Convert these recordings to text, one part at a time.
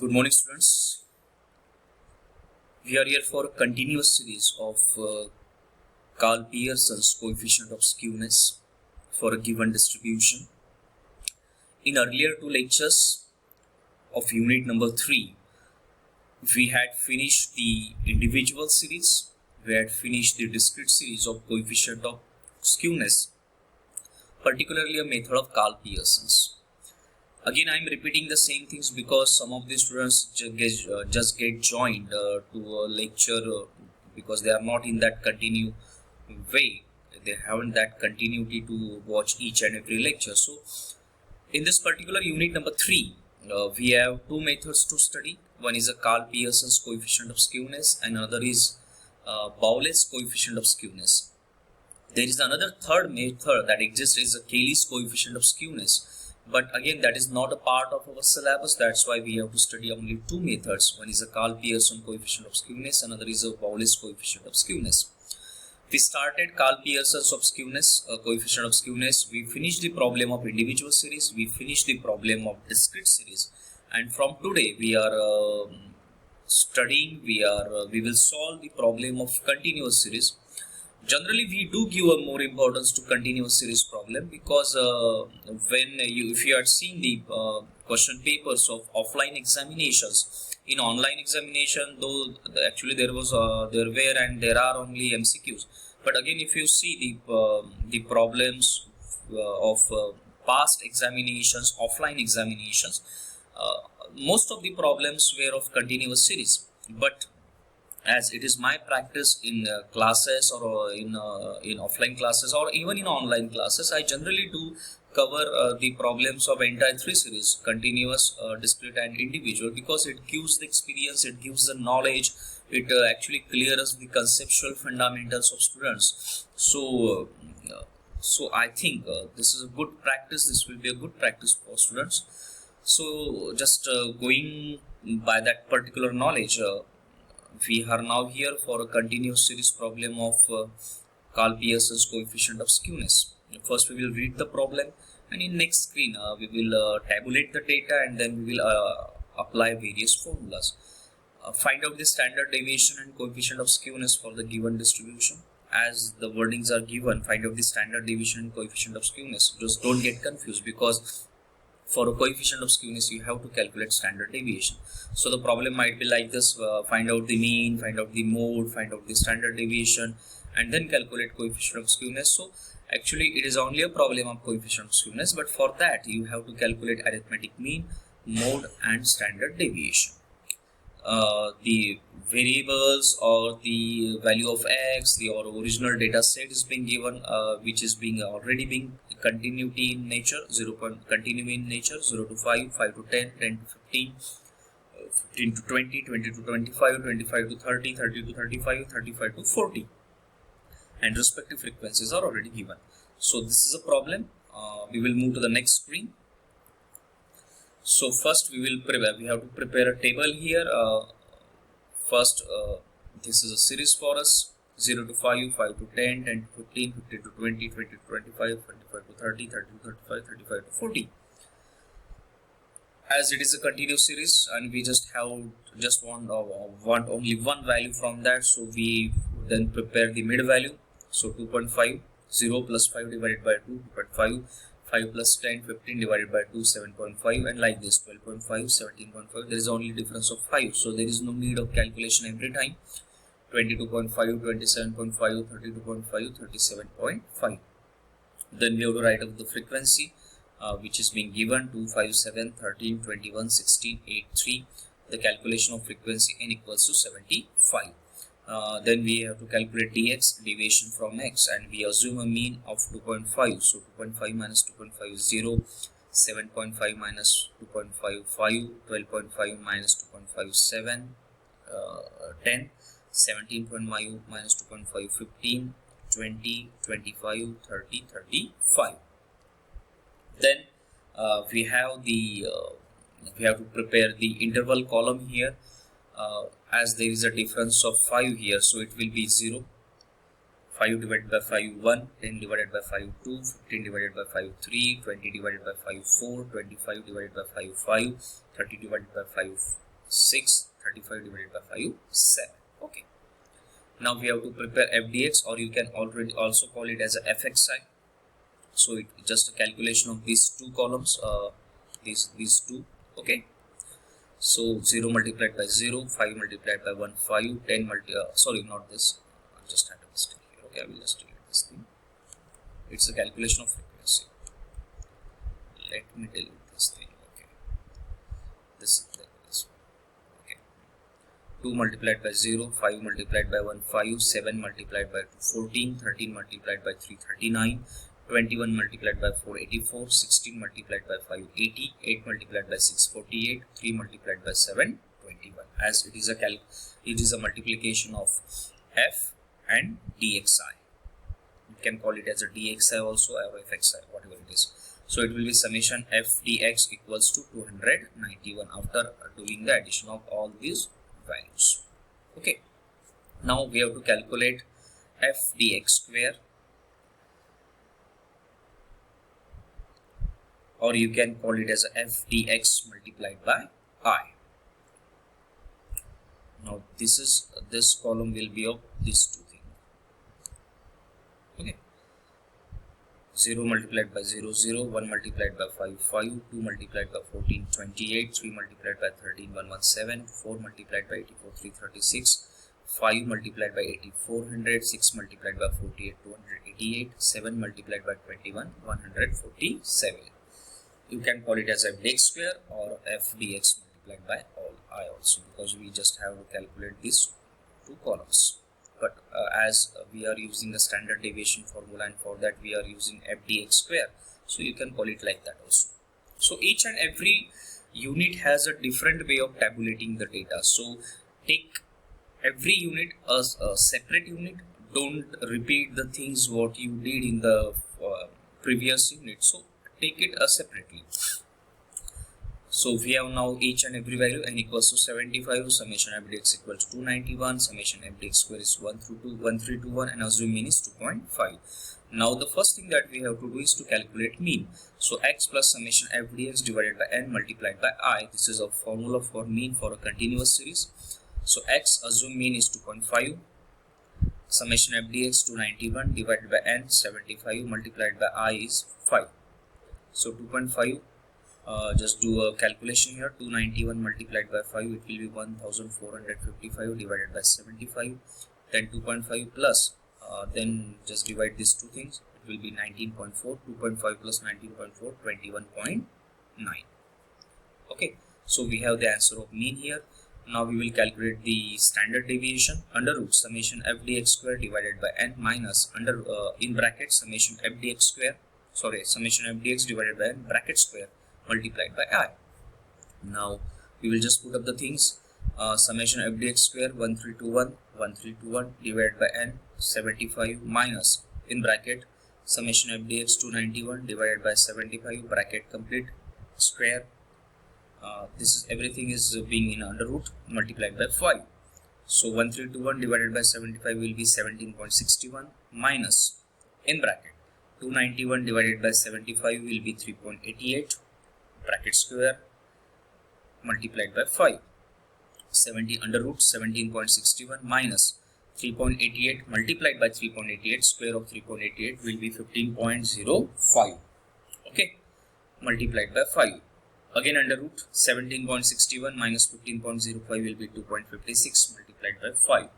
Good morning, students. We are here for a continuous series of Carl Pearson's coefficient of skewness for a given distribution. In earlier two lectures of unit number 3, we had finished the individual series, we had finished the discrete series of coefficient of skewness, particularly a method of Carl Pearson's. Again, I am repeating the same things because some of the students just get joined to a lecture because they are not in that continued way. They haven't that continuity to watch each and every lecture. So, in this particular unit number 3, we have two methods to study. One is a Carl Pearson's coefficient of skewness, and another is Bowles's coefficient of skewness. There is another third method that exists, is a Cayley's coefficient of skewness. But again, that is not a part of our syllabus. That's why we have to study only two methods. One is a Carl Pearson coefficient of skewness, another is a Bowles's coefficient of skewness. We started Carl Pearson's of skewness, coefficient of skewness. We finished the problem of individual series. We finished the problem of discrete series. And from today, we are studying. We will solve the problem of continuous series. Generally, we do give a more importance to continuous series problem because if you had seen the question papers of offline examinations, in online examination, though actually there were and there are only MCQs. But again, if you see the problems of past examinations, offline examinations, most of the problems were of continuous series. But as it is my practice in classes or in offline classes or even in online classes, I generally do cover the problems of entire three series: continuous, discrete and individual, because it gives the experience, it gives the knowledge, it actually clears the conceptual fundamentals of students. So I think this is a good practice. This will be a good practice for students. So just going by that particular knowledge, we are now here for a continuous series problem of Carl Pearson's coefficient of skewness. First, we will read the problem, and in next screen, we will tabulate the data, and then we will apply various formulas. Find out the standard deviation and coefficient of skewness for the given distribution. As the wordings are given, find out the standard deviation and coefficient of skewness. Just don't get confused, because for a coefficient of skewness, you have to calculate standard deviation. So the problem might be like this: find out the mean, find out the mode, find out the standard deviation, and then calculate coefficient of skewness. So actually, it is only a problem of coefficient of skewness, but for that, you have to calculate arithmetic mean, mode, and standard deviation. The variables or the value of x, or original data set is being given, which is already being continuity in nature, continue in nature, 0 to 5, 5 to 10, 10 to 15, 15 to 20, 20 to 25, 25 to 30, 30 to 35, 35 to 40, and respective frequencies are already given. So this is a problem. We will move to the next screen. So first we have to prepare a table here. First, this is a series for us: 0 to 5, 5 to 10, 10 to 15, 15 to 20, 20 to 25, 25 to 30, 30 to 35, 35 to 40. As it is a continuous series and we want only one value from that, so we then prepare the mid value. So 2.5, 0 plus 5 divided by 2, 2.5, 5 plus 10, 15 divided by 2, 7.5, and like this, 12.5, 17.5. There is only difference of 5, so there is no need of calculation every time. 22.5, 27.5, 32.5, 37.5. Then we have to write out the frequency, which is being given: 2, 5, 7, 13, 21, 16, 8, 3. The calculation of frequency n equals to 75. Then we have to calculate dx, deviation from x, and we assume a mean of 2.5. So 2.5 minus 2.5 is 0, 7.5 minus 2.5, 5, 12.5 minus 2.5, 7, 10, 17.5 minus 2.5, 15, 20, 25, 30, 35. Then we have to prepare the interval column here. As there is a difference of 5 here, so it will be 0, 5 divided by 5, 1, 10 divided by 5, 2, 15 divided by 5, 3, 20 divided by 5, 4, 25 divided by 5, 5, 30 divided by 5, 6, 35 divided by 5, 7. Okay. Now we have to prepare FDX, or you can already also call it as a FXI. So it just a calculation of these two columns, these two. Okay. So 0 multiplied by 0, 5 multiplied by 1, 5, 10 sorry, not this. I just had a mistake here. Okay, I will just delete this thing. It's a calculation of frequency. Let me delete this thing. Okay. This one. Okay. 2 multiplied by 0, 5 multiplied by 1, 5, 7 multiplied by 2, 14, 13 multiplied by 3, 39, 21 multiplied by 4, 84, 16 multiplied by 5, 80, 8 multiplied by 6, 48, 3 multiplied by 7, 21. As it is a multiplication of f and dxi. You can call it as a dxi also, or fxi, whatever it is. So it will be summation f dx equals to 291 after doing the addition of all these values. Okay. Now we have to calculate f dx square, or you can call it as f dx multiplied by I. Now this column will be of these two things. Okay. 0 multiplied by 0, 0, 1 multiplied by 5, 5, 2 multiplied by 14, 28, 3 multiplied by 13, 117, 4 multiplied by 84, 336, 5 multiplied by 80, 400, 6 multiplied by 48, 288, 7 multiplied by 21, 147. You can call it as f dx square or f dx multiplied by all I also, because we just have to calculate these two columns. But as we are using the standard deviation formula, and for that we are using f dx square, so you can call it like that also. So each and every unit has a different way of tabulating the data. So take every unit as a separate unit. Don't repeat the things what you did in the previous unit. So take it separately. So we have now each and every value. N equals to 75, summation f dx equals to 291, summation f dx square is 1321, and assume mean is 2.5. Now the first thing that we have to do is to calculate mean. So x plus summation f dx divided by n multiplied by I. This is a formula for mean for a continuous series. So x, assume mean is 2.5, summation f dx 291 divided by n 75 multiplied by I is 5. So 2.5, just do a calculation here. 291 multiplied by 5, it will be 1455 divided by 75. Then 2.5 plus, then just divide these two things. It will be 19.4. 2.5 plus 19.4, 21.9. Okay, so we have the answer of mean here. Now we will calculate the standard deviation. Under root summation f dx square divided by n minus under in bracket summation f dx square. Sorry, summation f dx divided by n bracket square multiplied by I. Now we will just put up the things. Summation f dx square 1321 divided by n 75 minus in bracket summation f dx 291 divided by 75 bracket complete square. This is everything is being in under root multiplied by 5. So 1321 divided by 75 will be 17.61 minus in bracket 291 divided by 75 will be 3.88 bracket square multiplied by 5. 70 under root 17.61 minus 3.88 multiplied by 3.88, square of 3.88 will be 15.05. Okay, multiplied by 5. Again under root 17.61 minus 15.05 will be 2.56 multiplied by 5.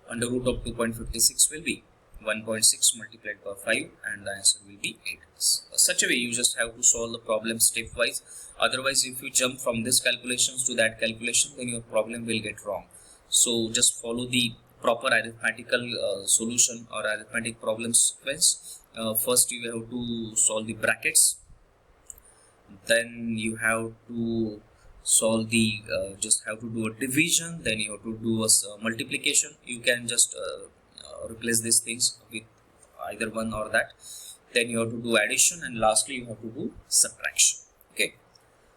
Under root of 2.56 will be 1.6 multiplied by 5, and the answer will be 8. Such a way you just have to solve the problem stepwise. Otherwise, if you jump from this calculations to that calculation, then your problem will get wrong. So just follow the proper arithmetical solution or arithmetic problem sequence. First you have to solve the brackets, then you have to solve the just have to do a division, then you have to do a multiplication. You can just replace these things with either one or that. Then you have to do addition, and lastly you have to do subtraction. Okay,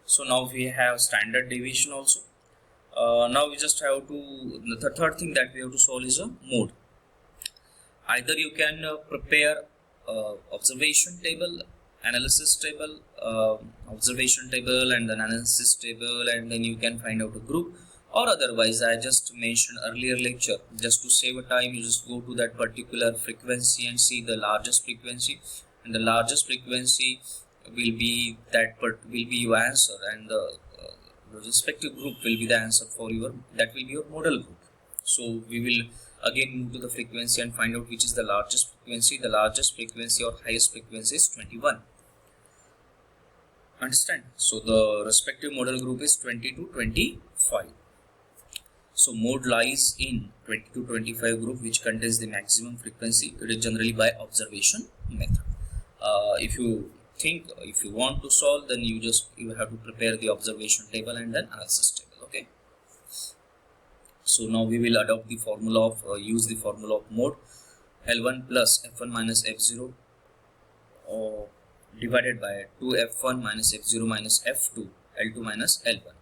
so now we have standard deviation also. Now we just have to, the third thing that we have to solve is a mode. Either you can prepare observation table, analysis table, observation table and then analysis table, and then you can find out a group, or otherwise I just mentioned earlier lecture, just to save a time you just go to that particular frequency and see the largest frequency, and the largest frequency will be will be your answer, and the respective group will be the answer for your, that will be your model group. So we will again move to the frequency and find out which is the largest frequency. The largest frequency or highest frequency is 21. Understand? So the respective model group is 20 to 25. So mode lies in 20 to 25 group, which contains the maximum frequency. It is generally by observation method. If you want to solve, then you have to prepare the observation table and then analysis table. Okay. So now we will adopt the formula of use the formula of mode. L1 plus f1 minus f0 divided by 2f1 minus f0 minus f2 L2 minus L1.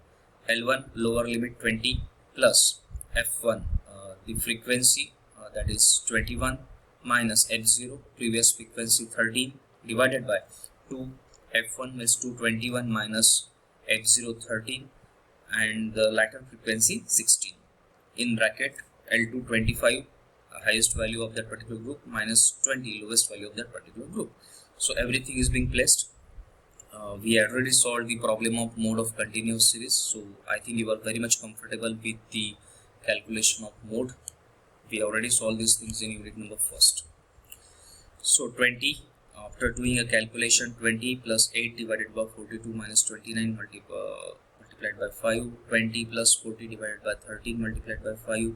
L1 lower limit 20 plus f1 the frequency that is 21 minus f0 previous frequency 13 divided by 2 f1 means 221 minus f0 13 and the latter frequency 16 in bracket L2 25 highest value of that particular group minus 20 lowest value of that particular group. So everything is being placed. We already solved the problem of mode of continuous series, so I think you are very much comfortable with the calculation of mode. We already solved these things in unit number first. So 20, after doing a calculation, 20 plus 8 divided by 42 minus 29 multiplied by 5, 20 plus 40 divided by 13 multiplied by 5.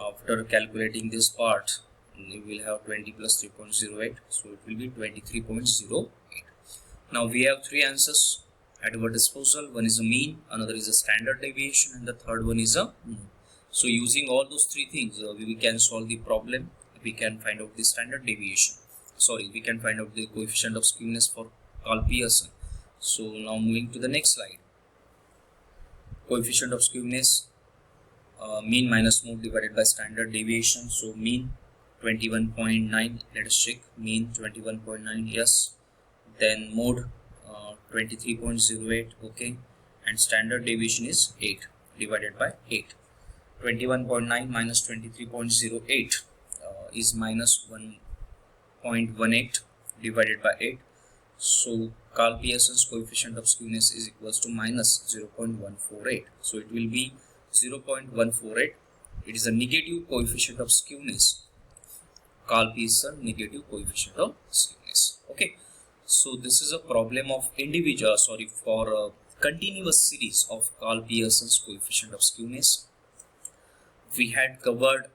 After calculating this part, we will have 20 plus 3.08, so it will be 23.08. Now we have three answers at our disposal. One is a mean, another is a standard deviation, and the third one is a mode. So using all those three things, we can solve the problem. We can find out the standard deviation. We can find out the coefficient of skewness for Karl Pearson. So now moving to the next slide. Coefficient of skewness, mean minus mode divided by standard deviation. So mean 21.9, let us check. Mean 21.9, yes. Then mode 23.08, okay. And standard deviation is 8 divided by 8. 21.9 minus 23.08 is minus 1.18 divided by 8. So Karl Pearson's coefficient of skewness is equals to minus 0.148. So it will be 0.148. It is a negative coefficient of skewness. Karl Pearson negative coefficient of skewness. Okay. So this is a problem of for a continuous series of Karl Pearson's coefficient of skewness. We had covered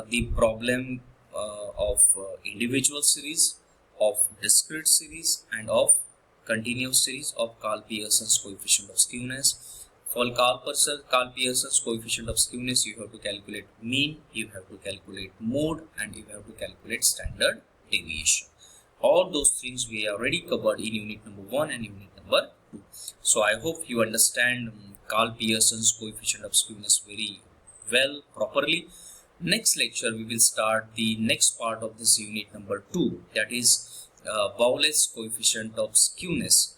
the problem of individual series, of discrete series, and of continuous series of Karl Pearson's coefficient of skewness. For Karl Pearson's coefficient of skewness, you have to calculate mean, you have to calculate mode, and you have to calculate standard deviation. All those things we already covered in unit number 1 and unit number 2. So I hope you understand Karl Pearson's coefficient of skewness very well, properly. Next lecture we will start the next part of this unit number 2, that is Bowles's coefficient of skewness.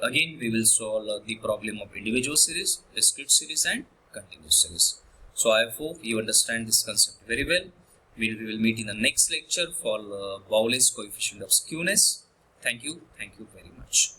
Again we will solve the problem of individual series, discrete series, and continuous series. So I hope you understand this concept very well. We will meet in the next lecture for Bowles's coefficient of skewness. Thank you very much.